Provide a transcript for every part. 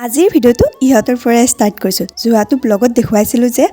আজিৰ ভিডিঅ'টো ইহঁতৰ পৰা ষ্টাৰ্ট কৰিছোঁ। যোৱাটো ব্লগত দেখুৱাইছিলোঁ যে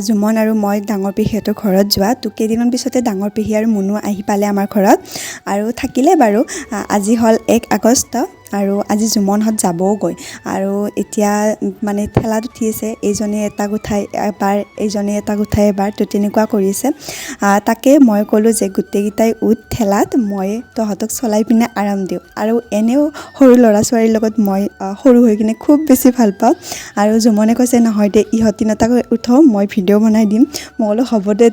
জুমন আৰু মই ডাঙৰ পেহীহঁতৰ ঘৰত যোৱা। তো কেইদিনমান পিছতে ডাঙৰ পেহী আৰু মুনু আহি পালে আমাৰ ঘৰত আৰু থাকিলে বাৰু। আজি হ'ল 1 আগষ্ট আৰু আজি জুমনহঁত যাবওগৈ আৰু এতিয়া মানে ঠেলাত উঠি আছে, এইজনে এটা উঠাই এবাৰ, এইজনে এটা উঠাই এবাৰ, তো তেনেকুৱা কৰিছে। তাকে মই ক'লোঁ যে গোটেইকেইটাই উঠ ঠেলাত, মই তহঁতক চলাই পিনে আৰাম দিওঁ। আৰু এনেও সৰু ল'ৰা ছোৱালীৰ লগত মই সৰু হৈ কিনে খুব বেছি ভাল পাওঁ। আৰু জুমনে কৈছে নহয় দে, ইহঁত তিনিটাকৈ উঠো, মই ভিডিঅ' বনাই দিম। মই বোলো হ'ব দে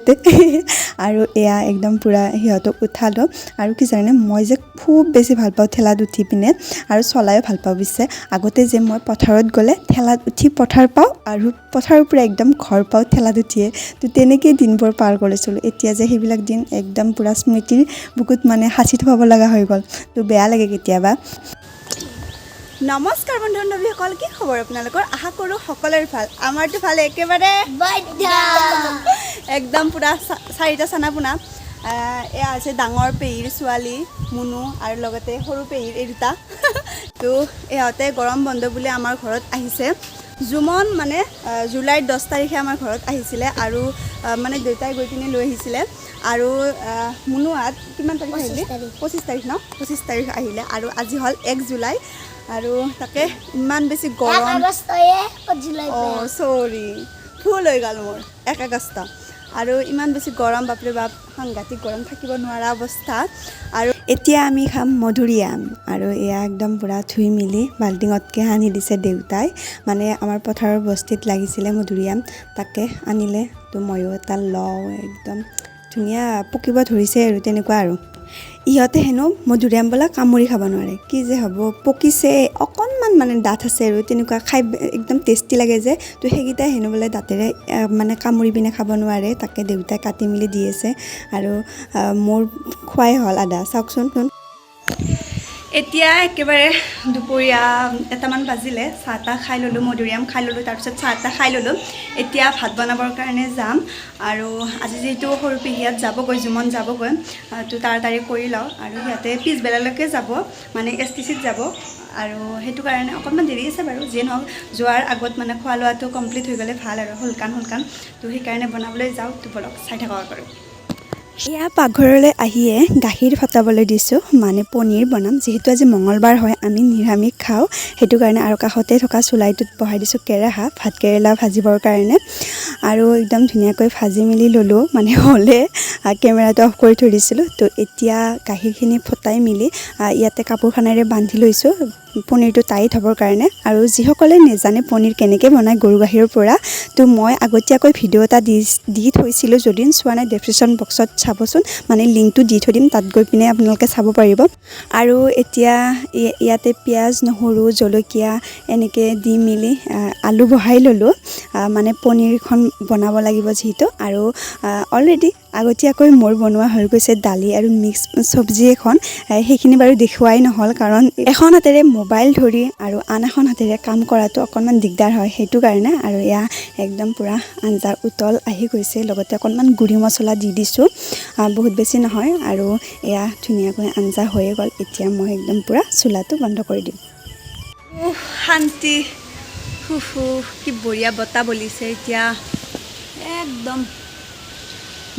আৰু এয়া একদম পূৰা সিহঁতক উঠালোঁ। আৰু কি জানে, মই যে খুব বেছি ভাল পাওঁ ঠেলাত উঠি পিনে আৰু চলায়ো ভাল পাওঁ। পিছে আগতে যে মই পথাৰত গ'লে ঠেলাত উঠি পথাৰ পাওঁ আৰু পথাৰৰ পৰা একদম ঘৰ পাওঁ ঠেলাত উঠিয়ে। তো তেনেকেই দিনবোৰ পাৰ কৰিছিলোঁ। এতিয়া যে সেইবিলাক দিন একদম পূৰা স্মৃতিৰ বুকুত মানে সাঁচি থ'ব লগা হৈ গ'ল। তো বেয়া লাগে কেতিয়াবা। নমস্কাৰ বন্ধু বান্ধৱীসকল, কি খবৰ আপোনালোকৰ? আশা কৰোঁ সকলোৰে ভাল। আমাৰতো ভালে একেবাৰে একদম পূৰা 4টা চানা পোনা। এয়া আছে ডাঙৰ পেহীৰ ছোৱালী মুনু আৰু লগতে সৰু পেহীৰ এই দুটা। তো ইহঁতে গৰম বন্ধ বুলি আমাৰ ঘৰত আহিছে। জুমন মানে জুলাইৰ 10 তাৰিখে আমাৰ ঘৰত আহিছিলে আৰু মানে দেউতাই গৈ পিনে লৈ আহিছিলে। আৰু মুনুহাত কিমান তাৰিখ আহিলে? 25 তাৰিখ ন? 25 তাৰিখ আহিলে আৰু আজি হ'ল 1 জুলাই। আৰু তাকে ইমান বেছি গৰম। চৰি, ভুল হৈ গ'ল মোৰ, 1 আগষ্ট। আৰু ইমান বেছি গৰম, বাপৰে বাপ, সাংঘাতিক গৰম, থাকিব নোৱাৰা অৱস্থা। আৰু এতিয়া আমি খাম মধুৰিআম আৰু এয়া একদম পূৰা ধুই মেলি বাল্টিঙতকৈ আনি দিছে দেউতাই। মানে আমাৰ পথাৰৰ বস্তিত লাগিছিলে মধুৰিআম, তাকে আনিলে। তো ময়ো এটা লওঁ, একদম ধুনীয়া পকিব ধৰিছে আৰু তেনেকুৱা আৰু। ইহঁতে হেনো মধুৰিআম বোলা কামুৰি খাব নোৱাৰে, কি যে হ'ব, পকিছে অকণমান মানে ডাঠ আছে আৰু তেনেকুৱা, খাই একদম টেষ্টি লাগে যে। তো সেইকেইটাই হেনো বোলে দাঁতেৰে মানে কামুৰি পিনে খাব নোৱাৰে। তাকে দেউতাই কাটি মেলি দি আছে আৰু মোৰ খোৱাই হ'ল আধা। চাওকচোন। এতিয়া একেবাৰে দুপৰীয়া 1টামান বাজিলে। চাহ তাহ খাই ল'লোঁ, মধুৰিআম খাই ল'লোঁ, তাৰপিছত চাহ তাহ খাই ল'লোঁ। এতিয়া ভাত বনাবৰ কাৰণে যাম। আৰু আজি যিহেতু সৰু পেহীহঁত যাবগৈ, জুমন যাবগৈ, তো তাড়াতাড়ি কৰি লওঁ। আৰু সিহঁতে পিছবেলালৈকে যাব, মানে STCত যাব। আৰু সেইটো কাৰণে অকণমান দেৰি আছে বাৰু। যিয়ে নহওক, যোৱাৰ আগত মানে খোৱা লোৱাটো কমপ্লিট হৈ গ'লে ভাল আৰু, সোনকাল। তো সেইকাৰণে বনাবলৈ যাওঁ। তো বলক চাই থাকক বাৰু। এয়া পাকঘৰলৈ আহিয়ে গাখীৰ ফটাবলৈ দিছোঁ, মানে পনীৰ বনাম। যিহেতু আজি মঙলবাৰ হয়, আমি নিৰামিষ খাওঁ, সেইটো কাৰণে। আৰু কাষতে থকা চুলাইটোত বহাই দিছোঁ কেৰাহা, ভাত কেৰেলা ভাজিবৰ কাৰণে। আৰু একদম ধুনীয়াকৈ ভাজি মেলি ল'লোঁ, মানে হ'লে কেমেৰাটো অফ কৰি থৈ দিছিলোঁ। তো এতিয়া গাখীৰখিনি ফটাই মেলি ইয়াতে কাপোৰখনেৰে বান্ধি লৈছোঁ পনীৰটো টাইট হ'বৰ কাৰণে। আৰু যিসকলে নেজানে পনীৰ কেনেকৈ বনায় গৰু গাখীৰৰ পৰা, তো মই আগতীয়াকৈ ভিডিঅ' এটা দি থৈছিলোঁ। যদি চোৱা নাই, ডেছক্ৰিপশ্যন বক্সত চাবচোন, মানে লিংকটো দি থৈ দিম, তাত গৈ পিনে আপোনালোকে চাব পাৰিব। আৰু এতিয়া ইয়াতে পিঁয়াজ, নহৰু, জলকীয়া এনেকৈ দি মেলি আলু বহাই ল'লোঁ, মানে পনীৰখন বনাব লাগিব যিহেতু। আৰু অলৰেডি আগতীয়াকৈ মোৰ বনোৱা হৈ গৈছে দালি আৰু মিক্স চব্জি এখন। সেইখিনি বাৰু দেখুৱাই নহ'ল, কাৰণ এখন হাতেৰে মোবাইল ধৰি আৰু আন এখন হাতেৰে কাম কৰাটো অকণমান দিগদাৰ হয়, সেইটো কাৰণে। আৰু এয়া একদম পূৰা আঞ্জাৰ উতল আহি গৈছে, লগতে অকণমান গুড়ি মছলা দি দিছোঁ, বহুত বেছি নহয়। আৰু এয়া ধুনীয়াকৈ আঞ্জা হৈয়ে গ'ল। এতিয়া মই একদম পূৰা চুলাটো বন্ধ কৰি দিম। শান্তি, কি বঢ়িয়া বতাহ বলিছে এতিয়া, একদম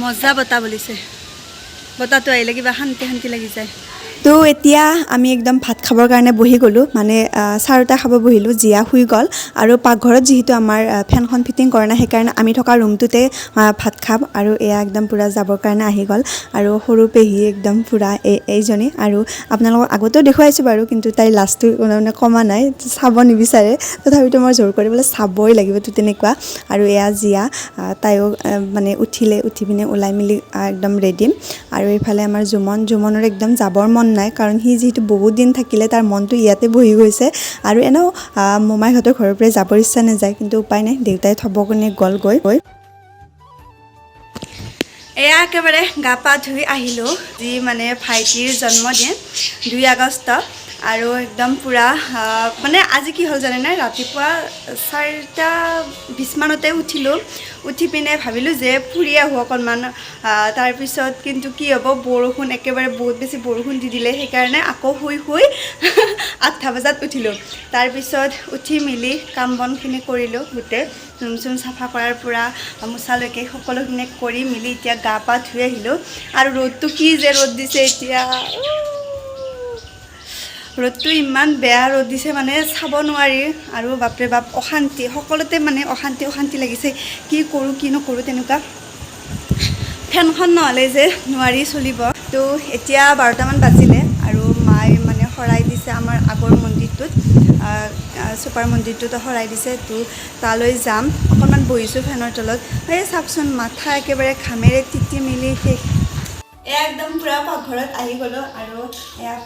মজা বতাহ বলিছে। বতাহটো আহিলে কিবা শান্তি লাগি যায়। তো এতিয়া আমি একদম ভাত খাবৰ কাৰণে বহি গ'লোঁ, মানে চাহটা খাব বহিলোঁ। জিয়া শুই গ'ল আৰু পাকঘৰত যিহেতু আমাৰ ফেনখন ফিটিং কৰা নাই, সেইকাৰণে আমি থকা ৰুমটোতে ভাত খাম। আৰু এয়া একদম পূৰা যাবৰ কাৰণে আহি গ'ল। আৰু সৰু পেহী একদম পূৰা এইজনী, আৰু আপোনালোকক আগতেও দেখুৱাইছোঁ বাৰু, কিন্তু তাইৰ লাজটো মানে কমা নাই, চাব নিবিচাৰে। তথাপিতো মই জোৰ কৰিবলৈ চাবই লাগিব, তো তেনেকুৱা। আৰু এয়া জিয়া, তাইও মানে উঠি পিনে ওলাই মেলি একদম ৰেডি। আৰু এইফালে আমাৰ জুমনৰ একদম যাবৰ মন নাই, কাৰণ সি যিহেতু বহুত দিন থাকিলে, তাৰ মনটো ইয়াতে বহি গৈছে। আৰু এনেও মোমাইহঁতৰ ঘৰৰ পৰাই যাবৰ ইচ্ছা নাযায়, কিন্তু উপায় নাই, দেউতাই থ'ব কাৰণে গ'লগৈ। এয়া একেবাৰে গা পা ধুই আহিলোঁ। যি মানে ভাইটিৰ জন্মদিন 2 আগষ্ট, আৰু একদম পুৰা মানে আজি কি হ'ল জানেনে ৰাতিপুৱা 4:20 মানতে উঠিলোঁ উঠি পিনে ভাবিলোঁ যে ফুৰি আহোঁ অকণমান তাৰপিছত কিন্তু কি হ'ব বৰষুণ একেবাৰে বহুত বেছি বৰষুণ দি দিলে সেইকাৰণে আকৌ শুই 8টা বজাত উঠিলোঁ তাৰপিছত উঠি মিলি কাম বনখিনি কৰিলোঁ গোটেই ৰুম চুম চাফা কৰাৰ পৰা মোচালৈকে সকলোখিনি কৰি মিলি এতিয়া গা পা ধুই আহিলোঁ আৰু ৰ'দটো কি যে ৰ'দ দিছে এতিয়া ৰ'দটো ইমান বেয়া ৰ'দ দিছে মানে চাব নোৱাৰি আৰু বাপৰে বাপ অশান্তি সকলোতে মানে অশান্তি লাগিছে কি কৰোঁ কি নকৰোঁ তেনেকুৱা ফেনখন নহ'লে যে নোৱাৰি চলিব তো এতিয়া 12টামান বাজিলে আৰু মায়ে মানে শৰাই দিছে আমাৰ আগৰ মন্দিৰটোত ছুপাৰ মন্দিৰটোত শৰাই দিছে তো তালৈ যাম অকণমান বহিছোঁ ফেনৰ তলত এই চাওকচোন মাথা একেবাৰে ঘামেৰে তিতি মিলি শেষ একদম পুৰা পাকঘৰত আহি গ'লোঁ আৰু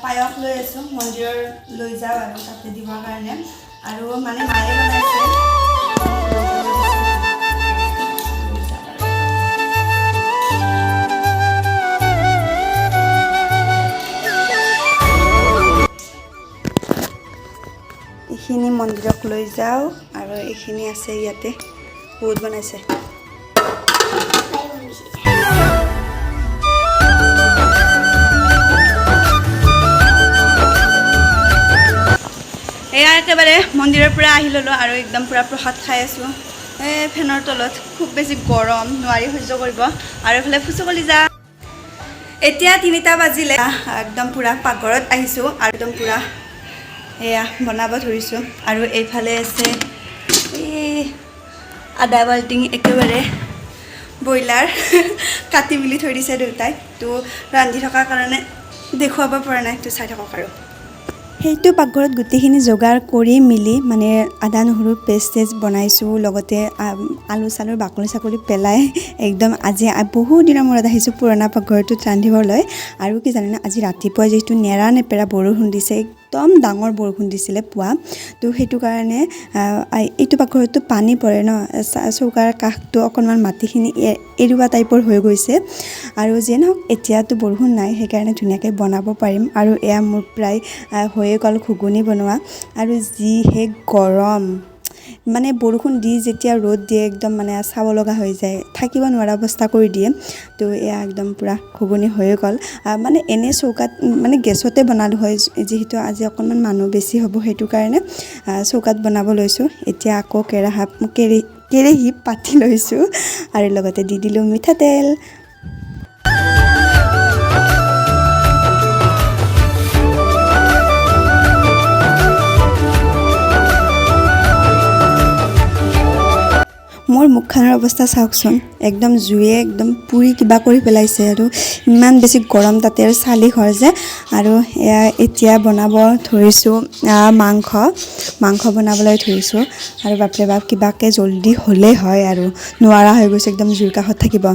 পায়স লৈ আছোঁ মন্দিৰৰ লৈ যাওঁ আৰু তাতে দিবৰ কাৰণে আৰু মানে মায়ে বনাইছে এইখিনি মন্দিৰক লৈ যাওঁ আৰু এইখিনি আছে ইয়াতে বহুত বনাইছে এয়া একেবাৰে মন্দিৰৰ পৰা আহি ল'লোঁ আৰু একদম পুৰা প্ৰসাদ খাই আছোঁ ফেনৰ তলত খুব বেছি গৰম নোৱাৰি সহ্য কৰিব আৰু এইফালে ফুচুকলি যা এতিয়া 3টা বাজিলে একদম পুৰা পাকঘৰত আহিছোঁ আৰু একদম পুৰা এয়া বনাব ধৰিছোঁ আৰু এইফালে আছে এই আদা বাল্টিং একেবাৰে ব্ৰইলাৰ কাটি মিলি থৈ দিছে দেউতাই তো ৰান্ধি থকাৰ কাৰণে দেখুৱাব পৰা নাই তো চাই থাকক আৰু সেইটো পাকঘৰত গোটেইখিনি যোগাৰ কৰি মিলি মানে আদা নহৰু পেষ্ট বনাইছোঁ লগতে আলু চালুৰ বাকলি চাকলি পেলাই একদম আজি বহু দিনৰ মূৰত আহিছোঁ পুৰণা পাকঘৰটোত ৰান্ধিবলৈ আৰু কি জানেনে আজি ৰাতিপুৱা যিহেতু নেৰা নেপেৰা বৰষুণ দিছে একদম ডাঙৰ বৰষুণ দিছিলে পুৱা তো সেইটো কাৰণে এইটো পাকঘৰতো পানী পৰে ন চৌকাৰ কাষটো অকণমান মাটিখিনি এৰুৱা টাইপৰ হৈ গৈছে আৰু যিয়ে নহওক এতিয়াতো বৰষুণ নাই সেইকাৰণে ধুনীয়াকৈ বনাব পাৰিম আৰু এয়া মোৰ প্ৰায় হৈয়ে গ'ল ঘুগুনি বনোৱা আৰু যিহে গৰম মানে বৰষুণ দি যেতিয়া ৰ'দ দিয়ে একদম মানে চাব লগা হৈ যায় থাকিব নোৱাৰা অৱস্থা কৰি দিয়ে তো এয়া একদম পুৰা ঘুগুনি হৈয়ে গ'ল মানে এনে চৌকাত মানে গেছতে বনালোঁ হয় যিহেতু আজি অকণমান মানুহ বেছি হ'ব সেইটো কাৰণে চৌকাত বনাব লৈছোঁ এতিয়া আকৌ কেৰাহী পাতি লৈছোঁ আৰু লগতে দি দিলোঁ মিঠাতেল মোৰ মুখখনৰ অৱস্থা চাওকচোন একদম জুয়ে একদম পুৰি কিবা কৰি পেলাইছে আৰু ইমান বেছি গৰম তাতে আৰু চালি ঘৰ যে আৰু এয়া এতিয়া বনাব ধৰিছোঁ মাংস বনাবলৈ ধৰিছোঁ আৰু বাপৰে বাপ কিবাকৈ জল্দি হ'লেই হয় আৰু নোৱাৰা হৈ গৈছে একদম জুইৰ কাষত থাকিব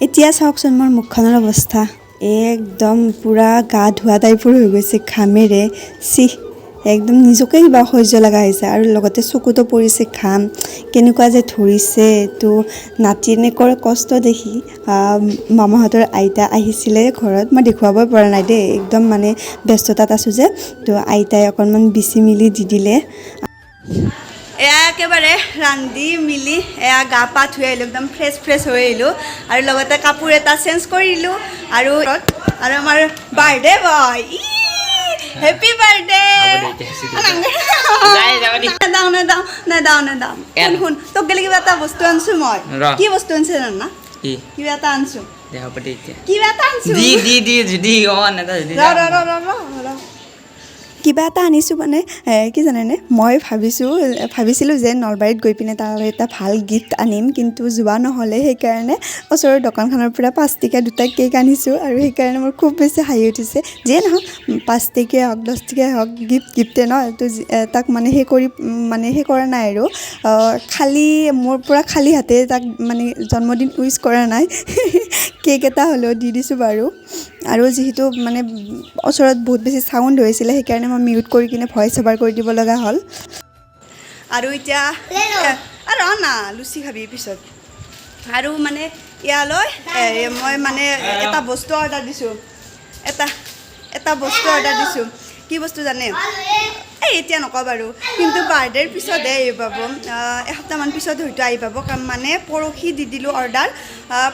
এতিয়া চাওকচোন মোৰ মুখখনৰ অৱস্থা একদম পুৰা গা ধোৱা টাইপৰ হৈ গৈছে ঘামেৰে একদম নিজকে কিবা সহ্য লগা হৈছে আৰু লগতে চকুতো পৰিছে ঘাম কেনেকুৱা যে ধৰিছে তো নাতিনীকৰ কষ্ট দেখি মামাহঁতৰ আইতা আহিছিলে ঘৰত মই দেখুৱাবই পৰা নাই দেই একদম মানে ব্যস্ততাত আছোঁ যে তো আইতাই অকণমান বিচি মিলি দি দিলে এয়া একেবাৰে ৰান্ধি মিলি এয়া গা পা ধুই আহিলোঁ একদম ফ্ৰেছ হৈ আহিলোঁ আৰু লগতে কাপোৰ এটা চেঞ্জ কৰিলোঁ আৰু আমাৰ বাৰ্থডে বয় হেপী বাৰ্থডে নেদাওঁ শুন তোক গেলি কিবা এটা বস্তু আনিছোঁ মই কি বস্তু আনিছে জানা কিবা এটা আনিছোঁ কিবা এটা আনিছোঁ মানে কি জানেনে মই ভাবিছিলোঁ যে নলবাৰীত গৈ পিনে তালৈ এটা ভাল গিফ্ট আনিম কিন্তু যোৱা নহ'লে সেইকাৰণে ওচৰৰ দোকানখনৰ পৰা 5 টকীয়া 2টা কেক আনিছোঁ আৰু সেইকাৰণে মোৰ খুব বেছি হাঁহি উঠিছে যিয়ে নহওক 5 টকীয়া হওক 10 টকীয়া হওক গিফ্টে ন তো তাক মানে সেই কৰা নাই আৰু মোৰ পৰা খালী হাতে তাক মানে জন্মদিন উইচ কৰা নাই কেক এটা হ'লেও দি দিছোঁ বাৰু আৰু যিহেতু মানে ওচৰত বহুত বেছি চাউণ্ড হৈছিলে সেইকাৰণে মই মিউট কৰি কিনে ভইচ অভাৰ কৰি দিব লগা হ'ল আৰু এতিয়া আৰু না লুচি খাবি পিছত আৰু মানে ইয়ালৈ মই মানে এটা বস্তু অৰ্ডাৰ দিছোঁ এটা বস্তু অৰ্ডাৰ দিছোঁ কি বস্তু জানে এতিয়া নকওঁ বাৰু কিন্তু বাৰ্থডেৰ পিছতহে আহি পাব এসপ্তাহমান পিছত হয়তো আহি পাব মানে পৰহি দি দিলোঁ অৰ্ডাৰ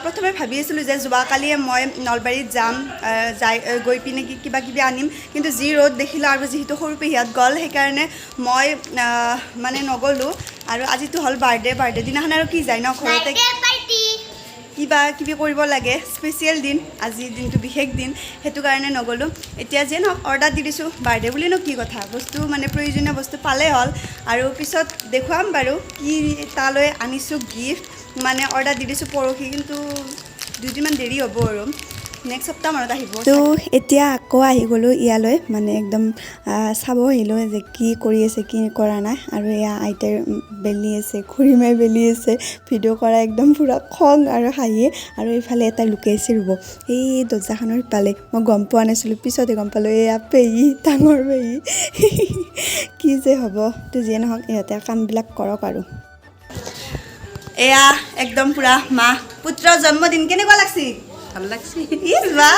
প্ৰথমে ভাবি আছিলোঁ যে যোৱাকালিয়ে মই নলবাৰীত যাম গৈ পিনে কিবা কিবি আনিম কিন্তু যি ৰ'দ দেখিলোঁ আৰু যিহেতু সৰু পেহীহঁত গ'ল সেইকাৰণে মই মানে নগ'লোঁ আৰু আজিতো হ'ল বাৰ্থডে দিনাখন আৰু কি যায় ন ঘৰতে কিবা কিবি কৰিব লাগে স্পেচিয়েল দিন আজিৰ দিনটো বিশেষ দিন সেইটো কাৰণে নগ'লোঁ এতিয়া যে নহওক অৰ্ডাৰ দি দিছোঁ বাৰ্থডে বুলিনো কি কথা বস্তু মানে প্ৰয়োজনীয় বস্তু পালেই হ'ল আৰু পিছত দেখুৱাম বাৰু কি তালৈ আনিছোঁ গিফ্ট মানে অৰ্ডাৰ দি দিছোঁ পৰহি কিন্তু দুদিনমান দেৰি হ'ব আৰু নেক্সট সপ্তাহমানত আহিব তো এতিয়া আকৌ আহি গ'লোঁ ইয়ালৈ মানে একদম চাব আহিলোঁ যে কি কৰি আছে কি কৰা নাই আৰু এয়া আইতাই বেলি আছে খুৰীমাই বেলি আছে ভিডিঅ' কৰা একদম পূৰা খং আৰু হাঁহি আৰু এইফালে এটা লুকাইছে ৰ'ব এই দৰ্জাখনৰ সিফালে মই গম পোৱা নাছিলোঁ পিছতে গম পালোঁ এয়া পেহী ডাঙৰ পেহী কি যে হ'ব তো যিয়ে নহওক ইহঁতে কামবিলাক কৰক আৰু এয়া একদম পূৰা মা পুত্ৰৰ জন্মদিন কেনেকুৱা লাগছি ভাল লাগছে ইছ বা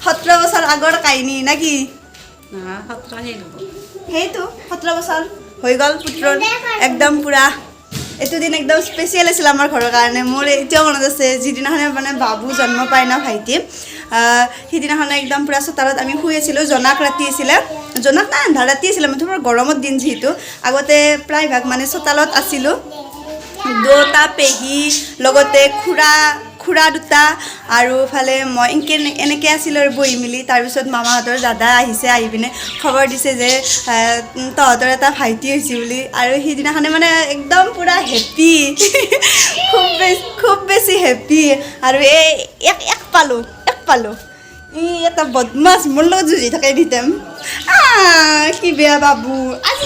17 বছৰ আগৰ কাহিনী না কি সেইটো 17 বছৰ হৈ গ'ল পুত্ৰৰ একদম পূৰা এইটো দিন একদম স্পেচিয়েল আছিল আমাৰ ঘৰৰ কাৰণে মোৰ এতিয়াও মনত আছে যিদিনাখনে মানে বাবু জন্ম পায় ন ভাইটি সিদিনাখনে একদম পূৰা চোতালত আমি শুই আছিলোঁ জোনাক ৰাতি আছিলে জোনাক নাই আন্ধাৰ ৰাতি আছিলে মুঠৰ গৰমৰ দিন যিহেতু আগতে প্ৰায়ভাগ মানে চোতালত আছিলোঁ দুটা পেহী লগতে খুৰা দুটা আৰু ফালে মই এনেকৈ আছিলোঁ আৰু বহি মেলি তাৰপিছত মামাহঁতৰ দাদা আহিছে আহি পিনে খবৰ দিছে যে তহঁতৰ এটা ভাইটি হৈছে বুলি আৰু সিদিনাখনে মানে একদম পূৰা হেপ্পী খুব বেছি হেপ্পী আৰু এক পালোঁ এটা বদমাছ মোৰ লগত যুঁজি থাকে এনিটাইম কি বেয়া বাবু আজি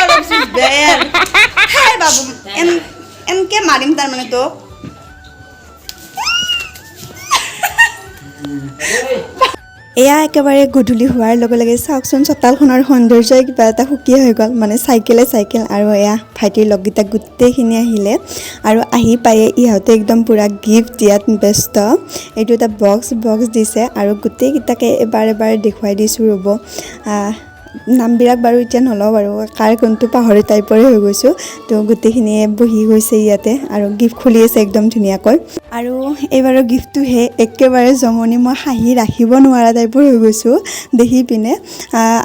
অলপ যুঁজ বেয়া হাই বাবু এনেকৈ মাৰিম তাৰমানে তোক এয়া একেবাৰে গধূলি হোৱাৰ লগে লগে চাওকচোন চোতালখনৰ সৌন্দৰ্যই কিবা এটা সুকীয়া হৈ গ'ল মানে চাইকেল আৰু এয়া ভাইটিৰ লগকেইটা গোটেইখিনি আহিলে আৰু আহি পায়ে ইহঁতে একদম পূৰা গিফ্ট দিয়াত ব্যস্ত এইটো এটা বক্স দিছে আৰু গোটেইকেইটাকে এবাৰ দেখুৱাই দিছোঁ ৰ'ব নামবিলাক বাৰু এতিয়া নলওঁ বাৰু কাৰ কোনটো পাহৰি টাইপৰে হৈ গৈছোঁ তো গোটেইখিনিয়ে বহি গৈছে ইয়াতে আৰু গিফ্ট খুলি আছে একদম ধুনীয়াকৈ আৰু এইবাৰৰ গিফ্টটোহে একেবাৰে জমনি মই হাঁহি ৰাখিব নোৱাৰা টাইপৰ হৈ গৈছোঁ দেখি পিনে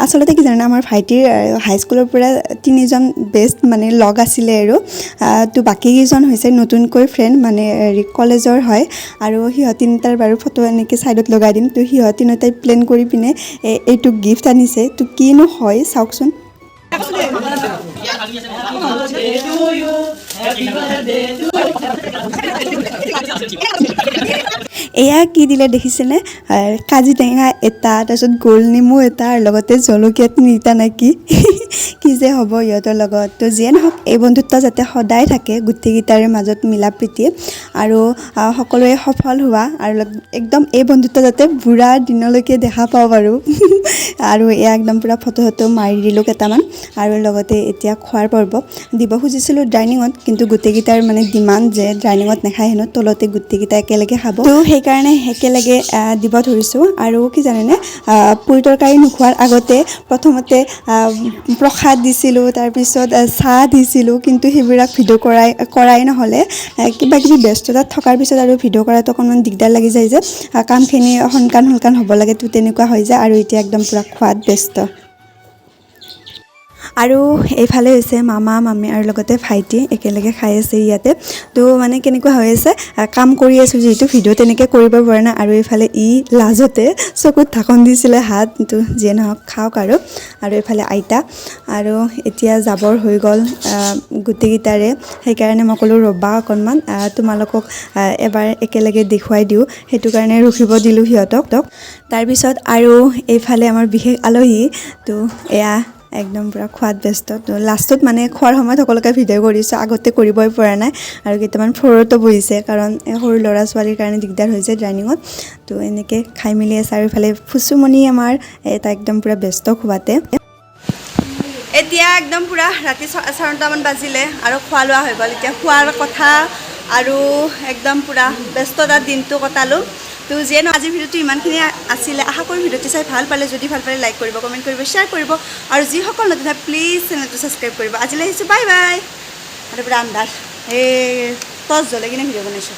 আচলতে কি জানে আমাৰ ভাইটিৰ হাইস্কুলৰ পৰা 3জন বেষ্ট মানে লগ আছিলে আৰু তো বাকীকেইজন হৈছে নতুনকৈ ফ্ৰেণ্ড মানে কলেজৰ হয় আৰু সিহঁত তিনিটাৰ বাৰু ফটো এনেকৈ ছাইডত লগাই দিম তো সিহঁত তিনিটাই প্লেন কৰি পিনে এইটো গিফ্ট আনিছে তো কিনো হয় চাওকচোন এয়া কি দিলে দেখিছেনে কাজি টেঙা এটা তাৰপিছত গোল নেমু এটা আৰু লগতে জলকীয়া 3টা নেকি কি যে হ'ব ইহঁতৰ লগত তো যিয়ে নহওক এই বন্ধুত্ব যাতে সদায় থাকে গোটেইকেইটাৰে মাজত মিলা প্ৰীতি আৰু সকলোৱে সফল হোৱা আৰু একদম এই বন্ধুত্ব যাতে বুঢ়া দিনলৈকে দেখা পাওঁ বাৰু আৰু এয়া একদম পূৰা ফটো মাৰি দিলোঁ কেইটামান আৰু লগতে এতিয়া খোৱাৰ পৰ্ব দিব খুজিছিলোঁ ডাইনিঙত কিন্তু গোটেইকেইটাৰ মানে ডিমাণ্ড যে ডাইনিঙত নাখায় হেনো তলতে গোটেইকেইটা একেলগে খাব তো সেইকাৰণে একেলগে দিব ধৰিছোঁ আৰু কি জানেনে পুৰি তৰকাৰী নোখোৱাৰ আগতে প্ৰথমতে প্ৰসাদ দিছিলোঁ তাৰপিছত চাহ দিছিলোঁ কিন্তু সেইবিলাক ভিডিঅ' কৰাই নহ'লে কিবা কিবি ব্যস্ততাত থকাৰ পিছত আৰু ভিডিঅ' কৰাটো অকণমান দিগদাৰ লাগি যায় যে কামখিনি সোনকাল হ'ব লাগে তো তেনেকুৱা হৈ যায় আৰু এতিয়া একদম পূৰা খোৱাত ব্যস্ত আৰু এইফালে হৈছে মামা মামী আৰু লগতে ভাইটি একেলগে খাই আছে ইয়াতে তো মানে কেনেকুৱা হৈ আছে কাম কৰি আছোঁ যিহেতু ভিডিঅ' তেনেকৈ কৰিব পৰা নাই আৰু এইফালে লাজতে চকুত ঢাকন দিছিলে হাত তো যিয়ে নহওক খাওক আৰু এইফালে আইতা আৰু এতিয়া যাবৰ হৈ গ'ল গোটেইকেইটাৰে সেইকাৰণে মই ক'লোঁ ৰ'বা অকণমান তোমালোকক এবাৰ একেলগে দেখুৱাই দিওঁ সেইটো কাৰণে ৰখিব দিলোঁ সিহঁতক তাৰপিছত আৰু এইফালে আমাৰ বিশেষ আলহী তো এয়া একদম পূৰা খোৱাত ব্যস্ত তো লাষ্টত মানে খোৱাৰ সময়ত সকলোকে ভিডিঅ' কৰিছোঁ আগতে কৰিবই পৰা নাই আৰু কেইটামান ফ্ল'ৰতো বহিছে কাৰণ সৰু ল'ৰা ছোৱালীৰ কাৰণে দিগদাৰ হৈছে ডাইনিঙত তো এনেকৈ খাই মেলি আছে আৰু ইফালে ফুচুমণি আমাৰ এটা একদম পূৰা ব্যস্ত খোৱাতে এতিয়া একদম পূৰা ৰাতি 4:30মান বাজিলে আৰু খোৱা লোৱা হৈ গ'ল এতিয়া খোৱাৰ কথা আৰু একদম পূৰা ব্যস্ততাৰ দিনটো কটালোঁ তো যিয়ে নহয় আজিৰ ভিডিঅ'টো ইমানখিনি আছিলে আশা কৰোঁ ভিডিঅ'টো চাই ভাল পালে যদি ভাল পালে লাইক কৰিব কমেণ্ট কৰিব শ্বেয়াৰ কৰিব আৰু যিসকল নতুন হয় প্লিজ চেনেলটো ছাবস্ক্ৰাইব কৰিব আজিলৈ আহিছোঁ বাই বাই আৰু পূৰা আন্ধাৰ এই টৰ্চ জ্বলাই কিনে ভিডিঅ' বনাইছোঁ